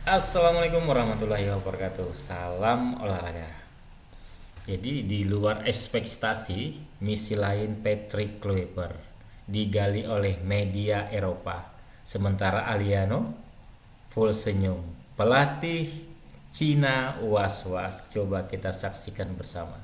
Assalamualaikum warahmatullahi wabarakatuh. Salam olahraga. Jadi di luar ekspektasi, misi lain Patrick Kluivert digali oleh media Eropa. Sementara Aliano full senyum. Pelatih Cina was-was. Coba kita saksikan bersama.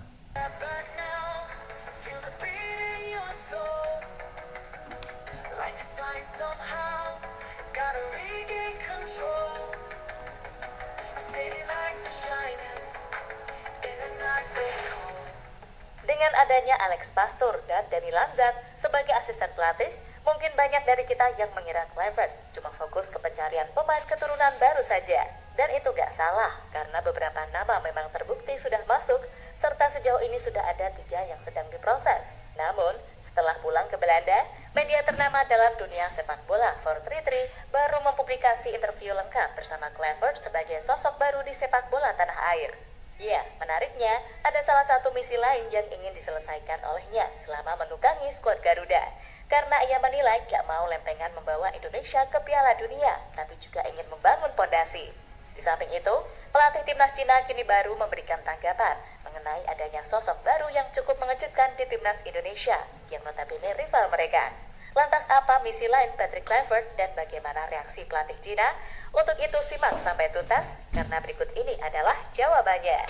Dengan adanya Alex Pastur dan Danny Lanzat sebagai asisten pelatih, mungkin banyak dari kita yang mengira Kluivert cuma fokus ke pencarian pemain keturunan baru saja. Dan itu gak salah, karena beberapa nama memang terbukti sudah masuk, serta sejauh ini sudah ada 3 yang sedang diproses. Namun, setelah pulang ke Belanda, media ternama dalam dunia sepak bola 433 baru mempublikasi interview lengkap bersama Kluivert sebagai sosok baru di sepak bola tanah air. Ya, menariknya, ada salah satu misi lain yang ingin diselesaikan olehnya selama menukangi skuad Garuda. Karena ia menilai gak mau lempengan membawa Indonesia ke Piala Dunia, tapi juga ingin membangun pondasi. Di samping itu, pelatih timnas Cina kini baru memberikan tanggapan mengenai adanya sosok baru yang cukup mengejutkan di timnas Indonesia, yang notabene rival mereka. Lantas apa misi lain Patrick Kluivert dan bagaimana reaksi pelatih Cina? Untuk itu simak sampai tuntas, karena berikut ini adalah jawabannya.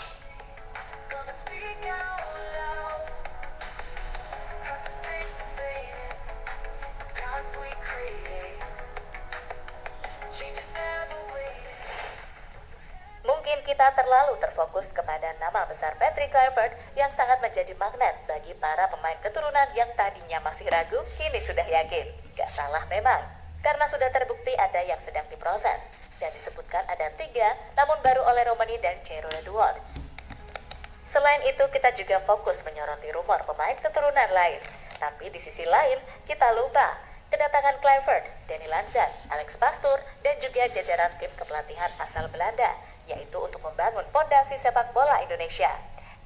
Mungkin kita terlalu terfokus kepada nama besar Patrick Kluivert yang sangat menjadi magnet bagi para pemain keturunan yang tadinya masih ragu, kini sudah yakin. Gak salah memang, karena sudah terbukti ada yang sedang diproses, dan disebutkan ada 3, namun baru oleh Romani dan Jero Edward. Selain itu, kita juga fokus menyoroti rumor pemain keturunan lain. Tapi di sisi lain, kita lupa kedatangan Kluivert, Danny Lanzat, Alex Pastur, dan juga jajaran tim kepelatihan asal Belanda, yaitu untuk membangun pondasi sepak bola Indonesia.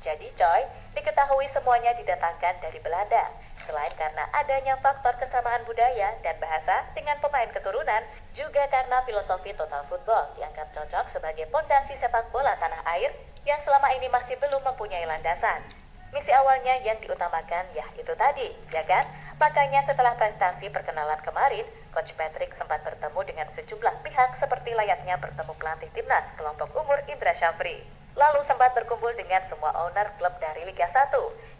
Jadi coy, diketahui semuanya didatangkan dari Belanda. Selain karena adanya faktor kesamaan budaya dan bahasa dengan pemain keturunan, juga karena filosofi total football dianggap cocok sebagai pondasi sepak bola tanah air yang selama ini masih belum mempunyai landasan. Misi awalnya yang diutamakan ya itu tadi, ya kan? Makanya setelah prestasi perkenalan kemarin, Coach Patrick sempat bertemu dengan sejumlah pihak seperti layaknya bertemu pelatih timnas kelompok umur Indra Syafri. Lalu sempat berkumpul dengan semua owner klub dari Liga 1,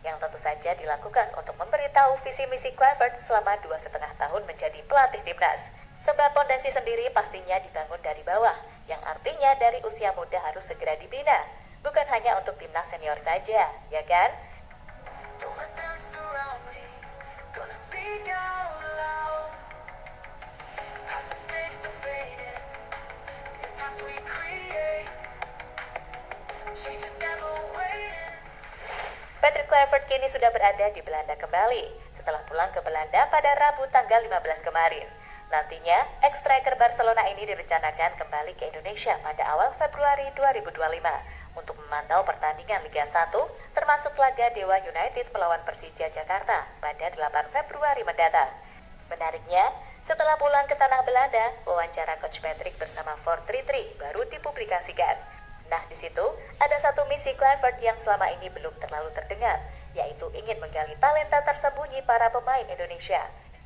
yang tentu saja dilakukan untuk memberitahu visi misi Kluivert selama 2,5 tahun menjadi pelatih timnas. Sebab pondasi sendiri pastinya dibangun dari bawah, yang artinya dari usia muda harus segera dibina. Bukan hanya untuk timnas senior saja, ya kan? Patrick Kluivert kini sudah berada di Belanda kembali setelah pulang ke Belanda pada Rabu tanggal 15 kemarin. Nantinya, ex-striker Barcelona ini direncanakan kembali ke Indonesia pada awal Februari 2025 untuk memantau pertandingan Liga 1 termasuk laga Dewa United melawan Persija Jakarta pada 8 Februari mendatang. Menariknya, setelah pulang ke tanah Belanda, wawancara Coach Patrick bersama 433 baru dipublikasikan. Nah, di situ ada satu misi Kluivert yang selama ini belum terlalu terdengar, yaitu ingin menggali talenta tersembunyi para pemain Indonesia.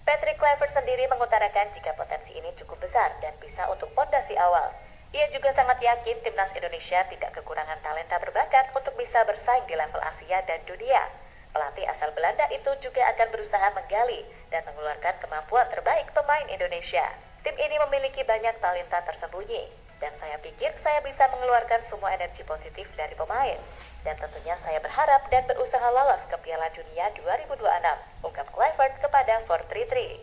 Patrick Kluivert sendiri mengutarakan jika potensi ini cukup besar dan bisa untuk pondasi awal. Ia juga sangat yakin timnas Indonesia tidak kekurangan talenta berbakat untuk bisa bersaing di level Asia dan dunia. Pelatih asal Belanda itu juga akan berusaha menggali dan mengeluarkan kemampuan terbaik pemain Indonesia. Tim ini memiliki banyak talenta tersembunyi, dan saya pikir saya bisa mengeluarkan semua energi positif dari pemain. Dan tentunya saya berharap dan berusaha lolos ke Piala Dunia 2026, ungkap Kluivert kepada 433.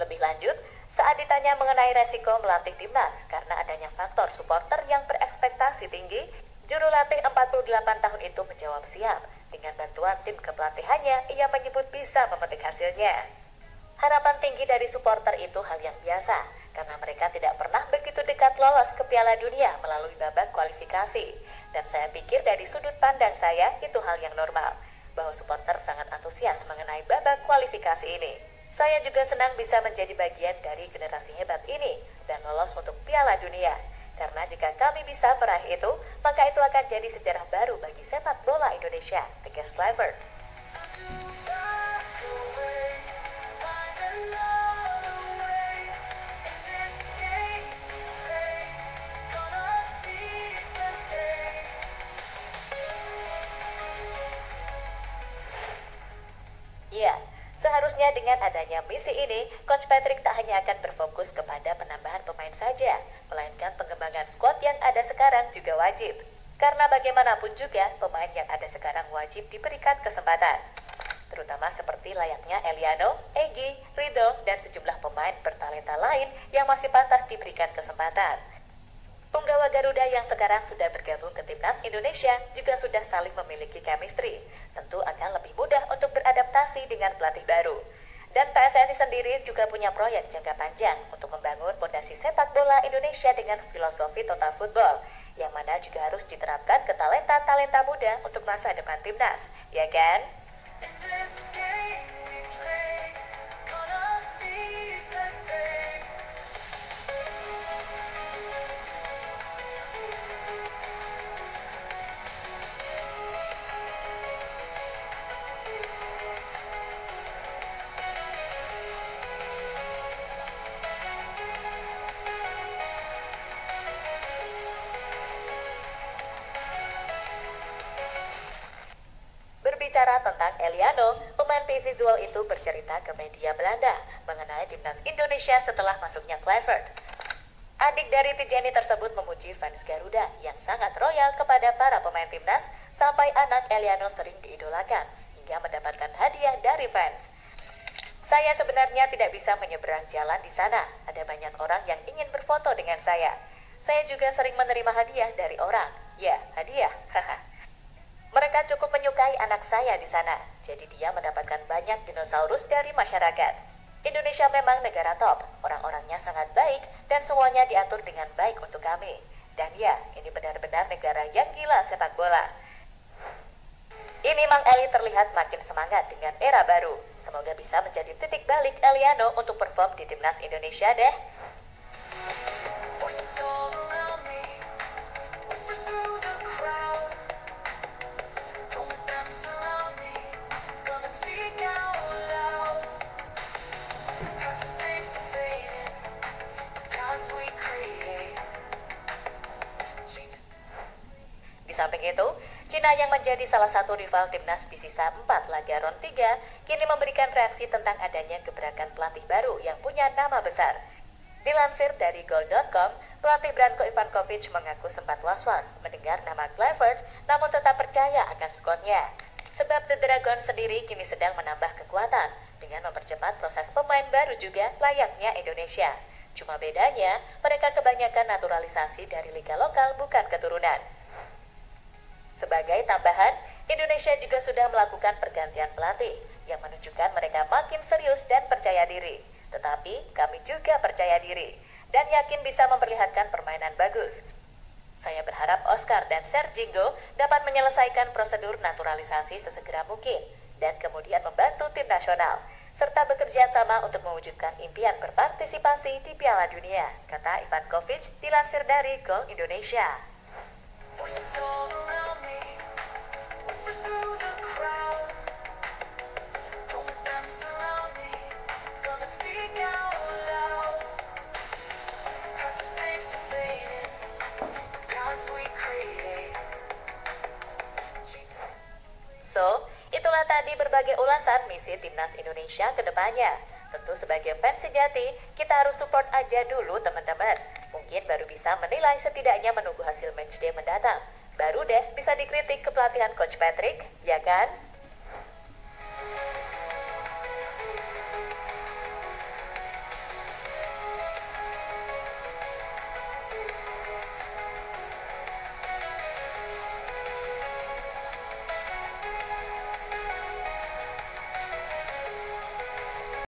Lebih lanjut, saat ditanya mengenai resiko melatih timnas karena adanya faktor supporter yang berekspektasi tinggi, juru latih 48 tahun itu menjawab siap. Dengan bantuan tim kepelatihannya, ia menyebut bisa memetik hasilnya. Harapan tinggi dari supporter itu hal yang biasa, karena mereka tidak pernah begitu dekat lolos ke Piala Dunia melalui babak kualifikasi. Dan saya pikir dari sudut pandang saya, itu hal yang normal, bahwa supporter sangat antusias mengenai babak kualifikasi ini. Saya juga senang bisa menjadi bagian dari generasi hebat ini dan lolos untuk Piala Dunia. Karena jika kami bisa meraih itu, maka itu akan jadi sejarah baru bagi sepak bola Indonesia, tegas Kluivert. Ya, seharusnya dengan adanya misi ini, Coach Patrick tak hanya akan berfokus kepada penambahan pemain saja, melainkan pengembangan skuad yang ada sekarang juga wajib. Karena bagaimanapun juga, pemain yang ada sekarang wajib diberikan kesempatan. Terutama seperti layaknya Eliano, Egy, Ridho, dan sejumlah pemain bertalenta lain yang masih pantas diberikan kesempatan. Punggawa Garuda yang sekarang sudah bergabung ke Timnas Indonesia juga sudah saling memiliki chemistry. Tentu akan lebih mudah untuk beradaptasi dengan pelatih baru. Dan PSSI sendiri juga punya proyek jangka panjang untuk membangun fondasi sepak bola Indonesia dengan filosofi total football, yang mana juga harus diterapkan ke talenta-talenta muda untuk masa depan Timnas, ya kan? Berbicara tentang Eliano, pemain PSV Zwolle itu bercerita ke media Belanda mengenai Timnas Indonesia setelah masuknya Kluivert. Adik dari Tijani tersebut memuji fans Garuda yang sangat royal kepada para pemain Timnas, sampai anak Eliano sering diidolakan hingga mendapatkan hadiah dari fans. Saya sebenarnya tidak bisa menyeberang jalan di sana, ada banyak orang yang ingin berfoto dengan saya. Saya juga sering menerima hadiah dari orang. Ya, hadiah, haha. Mereka cukup menyukai anak saya di sana, jadi dia mendapatkan banyak dinosaurus dari masyarakat. Indonesia memang negara top, orang-orangnya sangat baik, dan semuanya diatur dengan baik untuk kami. Dan ya, ini benar-benar negara yang gila sepak bola. Ini Mang Eli terlihat makin semangat dengan era baru. Semoga bisa menjadi titik balik Eliano untuk perform di Timnas Indonesia deh. Di samping itu, Cina yang menjadi salah satu rival Timnas di sisa 4 laga ron 3 kini memberikan reaksi tentang adanya gebrakan pelatih baru yang punya nama besar. Dilansir dari Goal.com, pelatih Branko Ivankovic mengaku sempat was-was mendengar nama Kluivert, namun tetap percaya akan skuadnya. Sebab The Dragon sendiri kini sedang menambah kekuatan dengan mempercepat proses pemain baru juga layaknya Indonesia. Cuma bedanya, mereka kebanyakan naturalisasi dari liga lokal bukan keturunan. Sebagai tambahan, Indonesia juga sudah melakukan pergantian pelatih yang menunjukkan mereka makin serius dan percaya diri. Tetapi kami juga percaya diri dan yakin bisa memperlihatkan permainan bagus. Saya berharap Oscar dan Serginho dapat menyelesaikan prosedur naturalisasi sesegera mungkin dan kemudian membantu tim nasional, serta bekerja sama untuk mewujudkan impian berpartisipasi di Piala Dunia, kata Ivankovic dilansir dari Gol Indonesia. So, itulah tadi berbagai ulasan misi Timnas Indonesia ke depannya. Tentu sebagai fans sejati, kita harus support aja dulu teman-teman. Mungkin baru bisa menilai, setidaknya menunggu hasil matchday mendatang. Baru deh bisa dikritik kepelatihan Coach Patrick, ya kan?